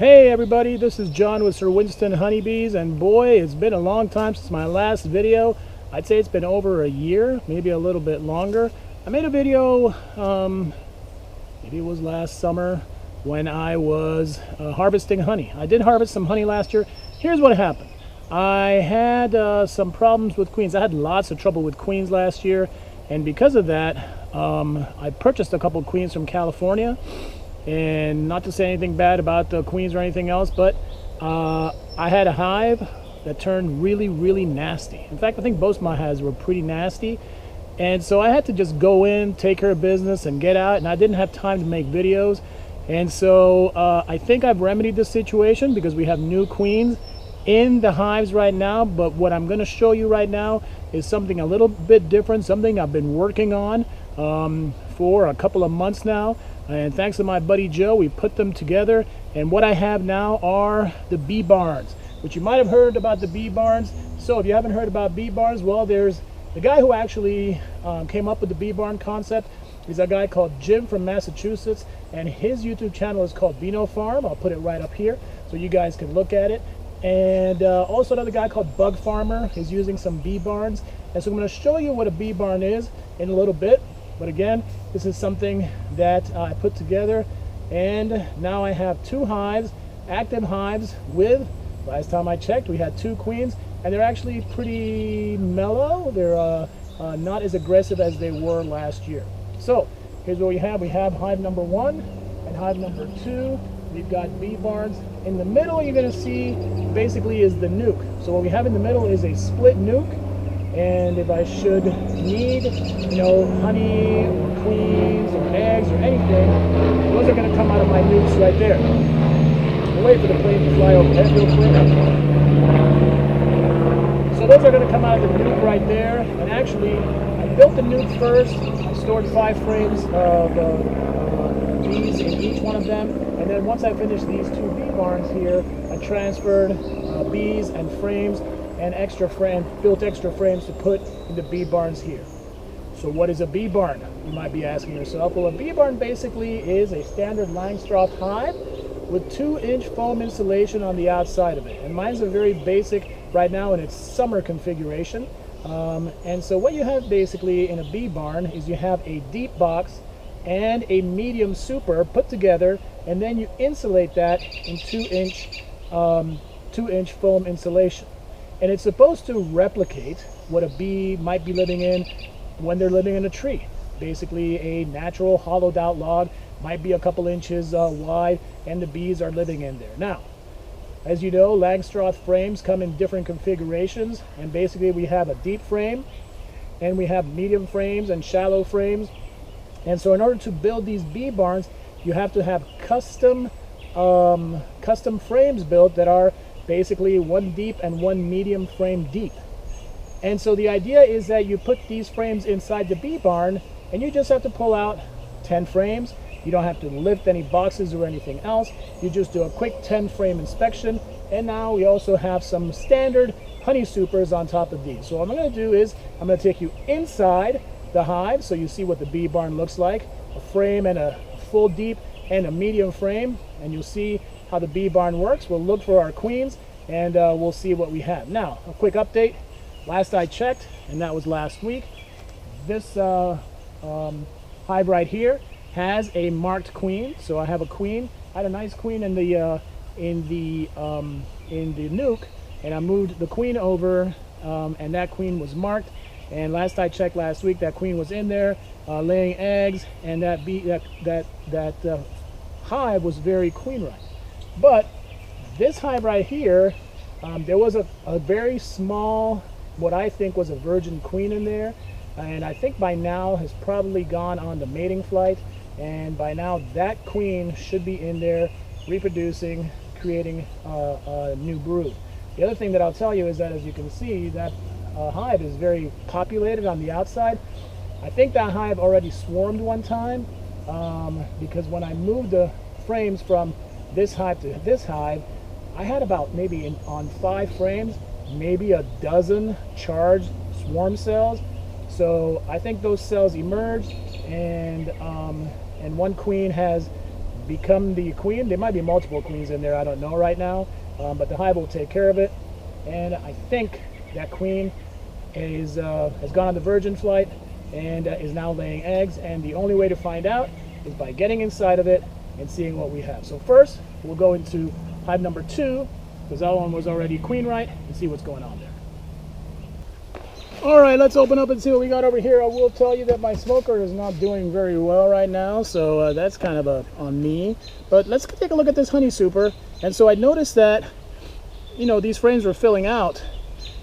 Hey everybody, this is John with Sir Winston Honeybees, and boy, it's been a long time since my last video. I'd say it's been over a year, maybe a little bit longer. I made a video, maybe it was last summer, when I was harvesting honey. I did harvest some honey last year. Here's what happened. I had some problems with queens. I had lots of trouble with queens last year, and because of that, I purchased a couple queens from California. And not to say anything bad about the queens or anything else, but I had a hive that turned really nasty. In fact, I think both my hives were pretty nasty, and so I had to just go in, take care of business, and get out, and I didn't have time to make videos. And so I think I've remedied the situation because we have new queens in the hives right now. But what I'm going to show you right now is something a little bit different, something I've been working on for a couple of months now. And thanks to my buddy Joe, we put them together, and what I have now are the bee barns, which you might have heard about the bee barns. So if you haven't heard about bee barns, well, there's the guy who actually came up with the bee barn concept. He's a guy called Jim from Massachusetts, and his YouTube channel is called Vinofarm. I'll put it right up here so you guys can look at it. And also another guy called Bug Farmer is using some bee barns. And so I'm going to show you what a bee barn is in a little bit. But again, this is something that I put together, and now I have two hives, active hives with, last time I checked, we had two queens, and they're actually pretty mellow. They're not as aggressive as they were last year. So here's what we have. We have hive number 1 and hive number 2. We've got bee barns. In the middle, you're going to see basically is the nuke. So what we have in the middle is a split nuke. And if I should need, honey or queens or eggs or anything, those are going to come out of my nukes right there. We'll wait for the plane to fly overhead real quick. So those are going to come out of the nuke right there. And actually, I built the nuke first. I stored 5 frames of bees in each one of them. And then once I finished these 2 bee barns here, I transferred bees and frames and built extra frames to put in the bee barns here. So what is a bee barn, you might be asking yourself? Well, a bee barn basically is a standard Langstroth hive with 2-inch foam insulation on the outside of it. And mine's a very basic right now in its summer configuration. And so what you have basically in a bee barn is you have a deep box and a medium super put together, and then you insulate that in 2-inch foam insulation. And it's supposed to replicate what a bee might be living in when they're living in a tree. Basically a natural hollowed out log, might be a couple inches wide, and the bees are living in there. Now, as you know, Langstroth frames come in different configurations, and basically we have a deep frame, and we have medium frames and shallow frames. And so in order to build these bee barns, you have to have custom frames built that are basically 1 deep and 1 medium frame deep. And so the idea is that you put these frames inside the bee barn, and you just have to pull out 10 frames. You don't have to lift any boxes or anything else. You just do a quick 10 frame inspection. And now we also have some standard honey supers on top of these. So what I'm going to do is I'm going to take you inside the hive so you see what the bee barn looks like. A frame and a full deep and a medium frame, and you'll see how the bee barn works. We'll look for our queens, and we'll see what we have. Now, a quick update. Last I checked, and that was last week, this hive right here has a marked queen. So I have a queen. I had a nice queen in the nuke, and I moved the queen over, and that queen was marked. And last I checked last week, that queen was in there laying eggs, and that hive was very queen-like. But this hive right here, there was a very small, what I think was a virgin queen in there, and I think by now has probably gone on the mating flight, and by now that queen should be in there reproducing, creating a new brood. The other thing that I'll tell you is that, as you can see, that hive is very populated on the outside. I think that hive already swarmed one time, because when I moved the frames from this hive to this hive, I had about maybe on 5 frames, maybe a dozen charged swarm cells. So I think those cells emerged, and one queen has become the queen. There might be multiple queens in there, I don't know right now, but the hive will take care of it. And I think that queen is has gone on the virgin flight and is now laying eggs, and the only way to find out is by getting inside of it and seeing what we have. So first we'll go into hive number 2, because that one was already queen right, and see what's going on there. All right, let's open up and see what we got over here. I will tell you that my smoker is not doing very well right now, so that's kind of on me. But let's take a look at this honey super. And so I noticed that, you know, these frames were filling out,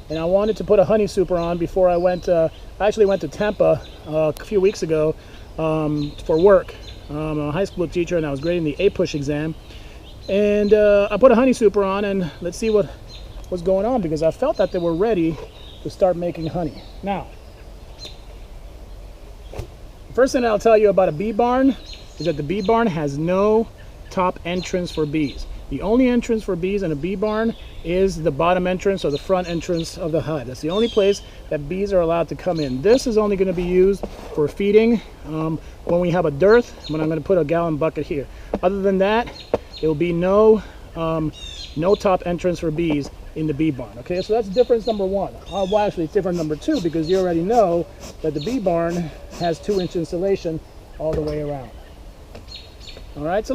and I wanted to put a honey super on before I went. I actually went to Tampa a few weeks ago for work. I'm a high school teacher, and I was grading the A-push exam. And I put a honey super on, and let's see what was going on, because I felt that they were ready to start making honey. Now, the first thing I'll tell you about a bee barn is that the bee barn has no top entrance for bees. The only entrance for bees in a bee barn is the bottom entrance or the front entrance of the hive. That's the only place that bees are allowed to come in. This is only going to be used for feeding when we have a dearth, when I'm going to put a gallon bucket here. Other than that, there will be no top entrance for bees in the bee barn. Okay, so that's difference number 1. Well, actually it's difference number 2, because you already know that the bee barn has 2-inch insulation all the way around. All right, so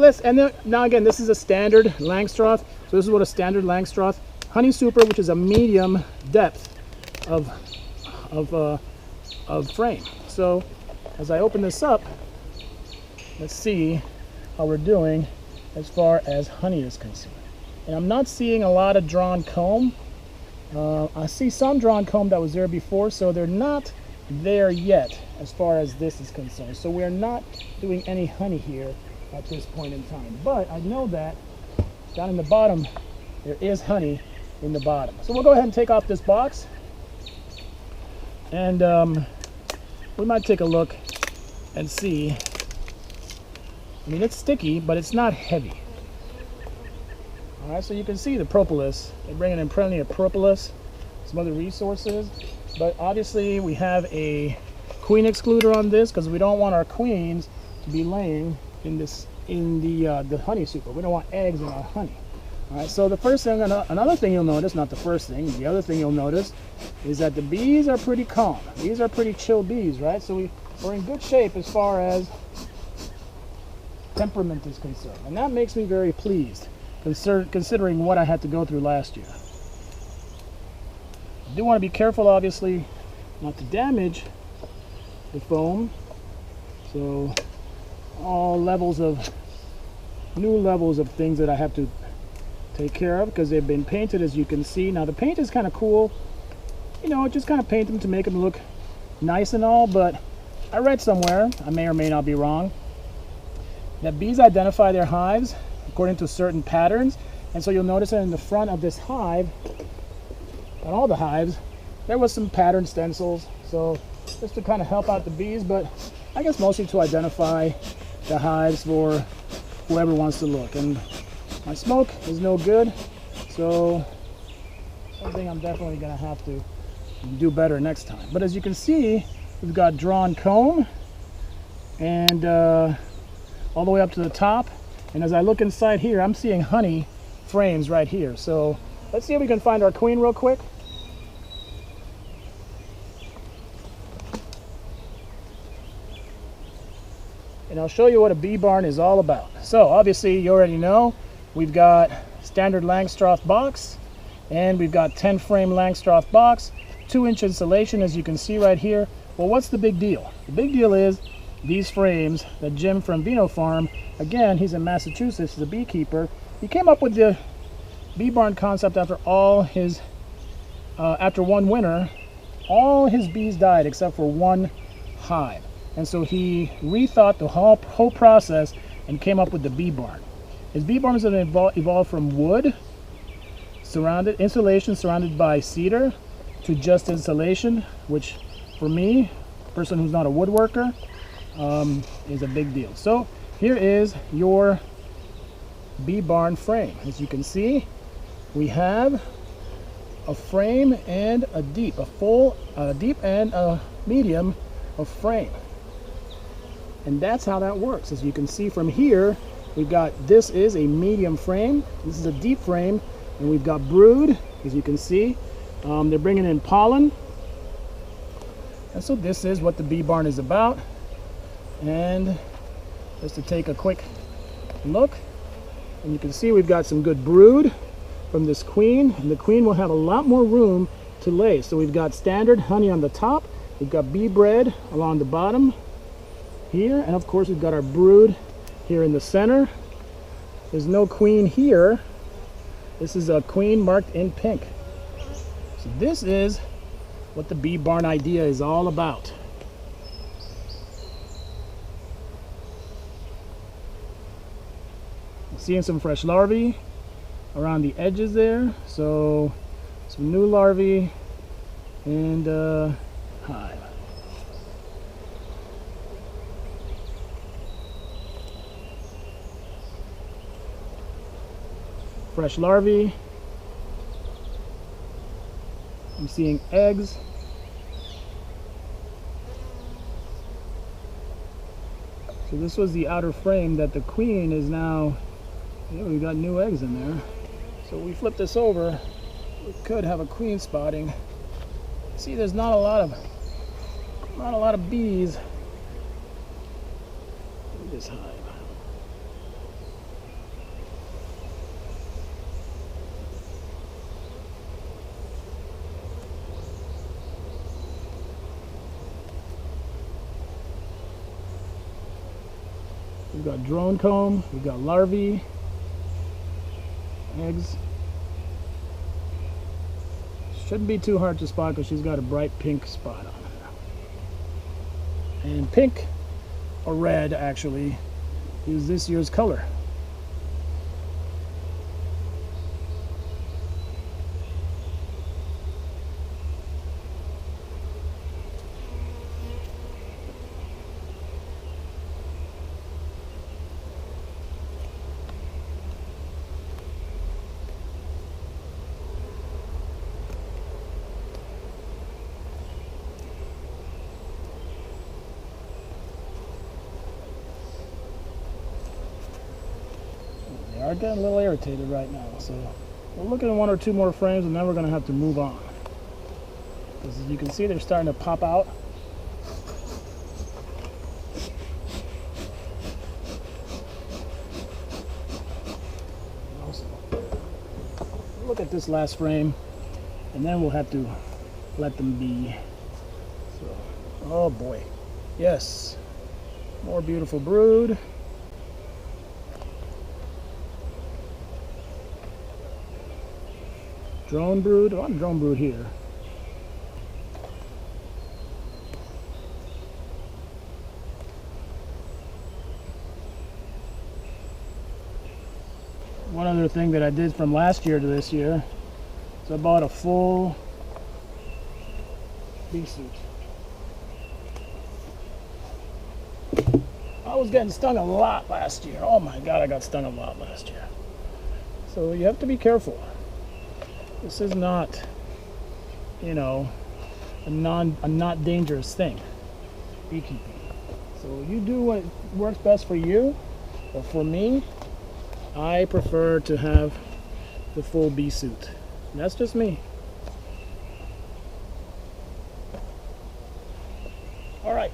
now again, this is a standard Langstroth. So this is what a standard Langstroth honey super, which is a medium depth of frame. So as I open this up, let's see how we're doing as far as honey is concerned. And I'm not seeing a lot of drawn comb. I see some drawn comb that was there before, so they're not there yet as far as this is concerned. So we're not doing any honey here at this point in time. But I know that down in the bottom, there is honey in the bottom. So we'll go ahead and take off this box. And we might take a look and see. I mean, it's sticky, but it's not heavy. All right, so you can see the propolis. They're bringing in plenty of propolis, some other resources, but obviously we have a queen excluder on this because we don't want our queens to be laying in the honey super. We don't want eggs in our honey. All right, so the first thing, another thing you'll notice, not the first thing, the other thing you'll notice is that the bees are pretty calm. These are pretty chill bees, right? So we're in good shape as far as temperament is concerned, and that makes me very pleased, considering what I had to go through last year. I do want to be careful, obviously, not to damage the foam. So all new levels of things that I have to take care of, because they've been painted, as you can see. Now the paint is kind of cool, you know, just kind of paint them to make them look nice and all, but I read somewhere, I may or may not be wrong, that bees identify their hives according to certain patterns. And so you'll notice that in the front of this hive, on all the hives, there was some pattern stencils, so just to kind of help out the bees, but I guess mostly to identify the hives for whoever wants to look. And my smoke is no good, so something I'm definitely going to have to do better next time. But as you can see, we've got drawn comb and all the way up to the top. And as I look inside here, I'm seeing honey frames right here. So let's see if we can find our queen real quick. And I'll show you what a bee barn is all about. So obviously you already know we've got standard Langstroth box, and we've got 10 frame Langstroth box, 2-inch insulation, as you can see right here. Well, what's the big deal? The big deal is these frames that Jim from Vinofarm, again, he's in Massachusetts, he's a beekeeper. He came up with the bee barn concept after after one winter, all his bees died except for one hive. And so he rethought the whole process and came up with the bee barn. His bee barn is evolved from wood, insulation surrounded by cedar, to just insulation, which for me, a person who's not a woodworker, is a big deal. So here is your bee barn frame. As you can see, we have a frame and a deep, a deep and a medium of frame. And that's how that works. As you can see from here, We've got, this is a medium frame. This is a deep frame, and we've got brood, as you can see. They're bringing in pollen. And so this is what the bee barn is about. And just to take a quick look, and you can see we've got some good brood from this queen, and the queen will have a lot more room to lay. So we've got standard honey on the top, we've got bee bread along the bottom here, and of course we've got our brood here in the center. There's no queen here. This is a queen marked in pink. So this is what the bee barn idea is all about. Seeing some fresh larvae around the edges there, so some new larvae and hive. Fresh larvae. I'm seeing eggs. So this was the outer frame that the queen is now, yeah, we've got new eggs in there. So we flip this over, we could have a queen spotting. See, there's not a lot of bees in this hive. We've got drone comb, we've got larvae, eggs. Shouldn't be too hard to spot because she's got a bright pink spot on her. And pink, or red actually, is this year's color. They are getting a little irritated right now, so we're looking at one or two more frames and then we're going to have to move on. Because as you can see, they're starting to pop out. Also, look at this last frame and then we'll have to let them be. So, oh boy, yes, more beautiful brood. Drone brood, a lot of drone brood here. One other thing that I did from last year to this year is I bought a full bee suit. I was getting stung a lot last year. Oh my God, I got stung a lot last year. So you have to be careful. This is not, you know, a not dangerous thing, beekeeping. So you do what works best for you, but for me, I prefer to have the full bee suit. And that's just me. All right,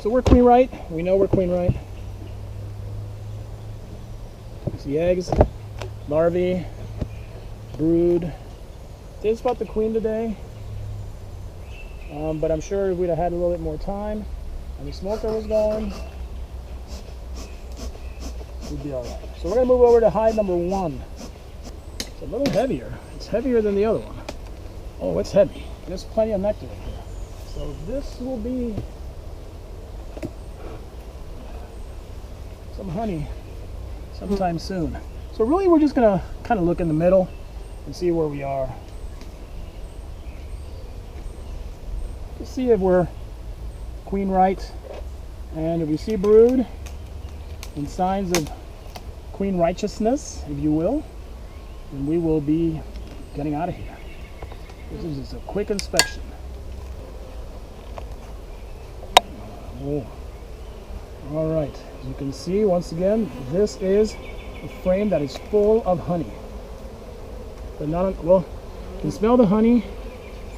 so we're queen right. We know we're queen right. See eggs, larvae, brood. Didn't spot the queen today, but I'm sure if we'd have had a little bit more time and the smoker was going, we'd be all right. So we're going to move over to hive number 1. It's a little heavier. It's heavier than the other one. Oh, it's heavy. There's plenty of nectar in here. So this will be some honey sometime soon. So really we're just going to kind of look in the middle and see where we are. To see if we're queen right, and if we see brood and signs of queen righteousness, if you will, then we will be getting out of here. This is just a quick inspection. Oh. All right, as you can see, once again, this is a frame that is full of honey. But not, well, you can smell the honey,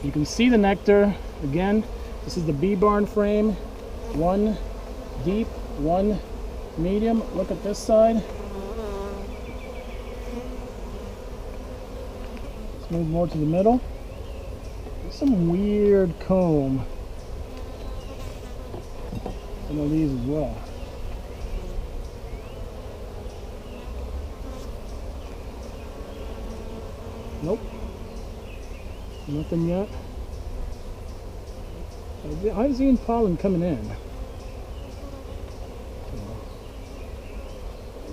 you can see the nectar. Again, this is the bee barn frame. One deep, one medium. Look at this side. Let's move more to the middle. There's some weird comb. Some of these as well. Nope. Nothing yet. I've seen pollen coming in.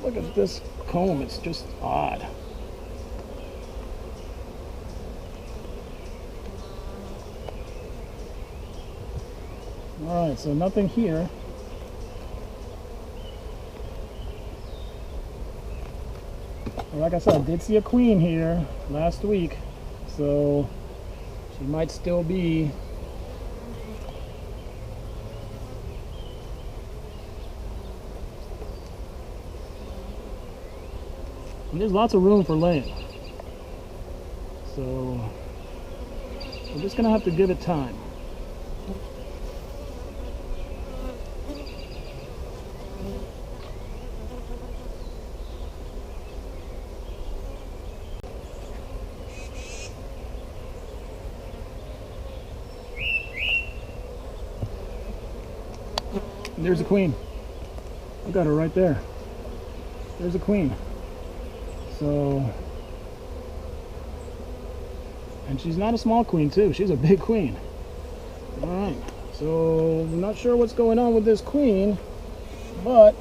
Look at this comb, it's just odd. Alright, so nothing here. Like I said, I did see a queen here last week, so she might still be. And there's lots of room for laying, so we're just gonna have to give it time. And there's a queen. I got her right there. There's a queen. So, and she's not a small queen too. She's a big queen. All right. So I'm not sure what's going on with this queen, but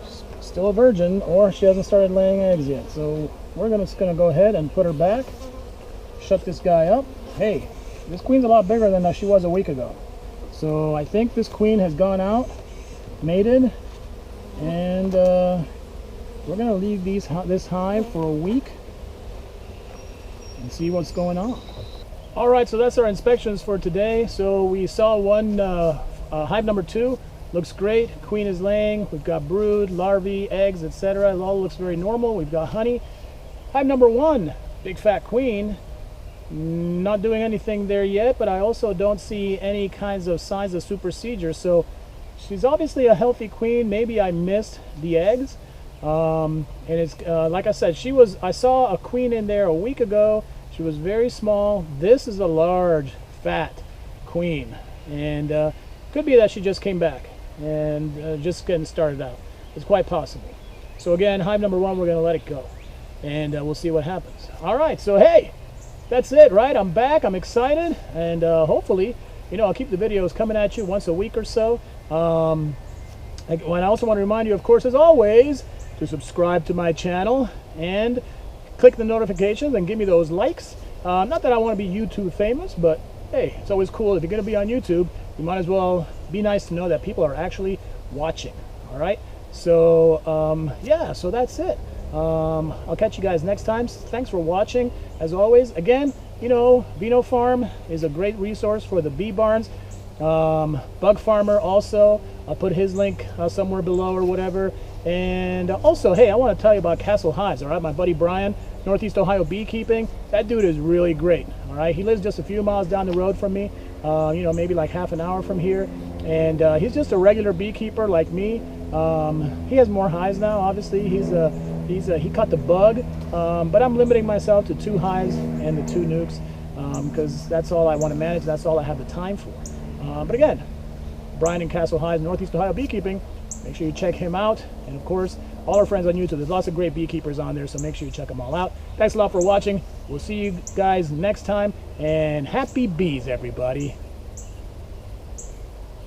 she's still a virgin, or she hasn't started laying eggs yet. So we're just gonna go ahead and put her back. Shut this guy up. Hey, this queen's a lot bigger than she was a week ago. So I think this queen has gone out, mated, and we're going to leave this hive for a week and see what's going on. All right, so that's our inspections for today. So we saw one hive number 2. Looks great. Queen is laying. We've got brood, larvae, eggs, etc. It all looks very normal. We've got honey. Hive number 1, big fat queen. Not doing anything there yet, but I also don't see any kinds of signs of supersedure. So she's obviously a healthy queen. Maybe I missed the eggs. And it's like I said, I saw a queen in there a week ago. She was very small. This is a large, fat queen, and could be that she just came back and just getting started out. It's quite possible. So again, hive number 1, we're going to let it go, and we'll see what happens. All right, so hey, that's it, right? I'm back. I'm excited, and hopefully, I'll keep the videos coming at you once a week or so. I also want to remind you, of course, as always, to subscribe to my channel and click the notifications and give me those likes. Not that I want to be YouTube famous, but hey, it's always cool. If you're going to be on YouTube, you might as well be nice to know that people are actually watching. All right, so yeah, so that's it. I'll catch you guys next time. Thanks for watching. As always, again, Vinofarm is a great resource for the bee barns. Bug Farmer also, I'll put his link somewhere below or whatever. And also, hey, I want to tell you about Castle Hives. All right, my buddy Brian, Northeast Ohio Beekeeping. That dude is really great. All right, he lives just a few miles down the road from me. Maybe like half an hour from here. And he's just a regular beekeeper like me. He has more hives now. Obviously, he caught the bug, but I'm limiting myself to 2 hives and the 2 nukes because that's all I want to manage. That's all I have the time for. But again, Brian and Castle Hives, Northeast Ohio Beekeeping. Make sure you check him out. And of course, all our friends on YouTube. There's lots of great beekeepers on there, so make sure you check them all out. Thanks a lot for watching. We'll see you guys next time. And happy bees, everybody.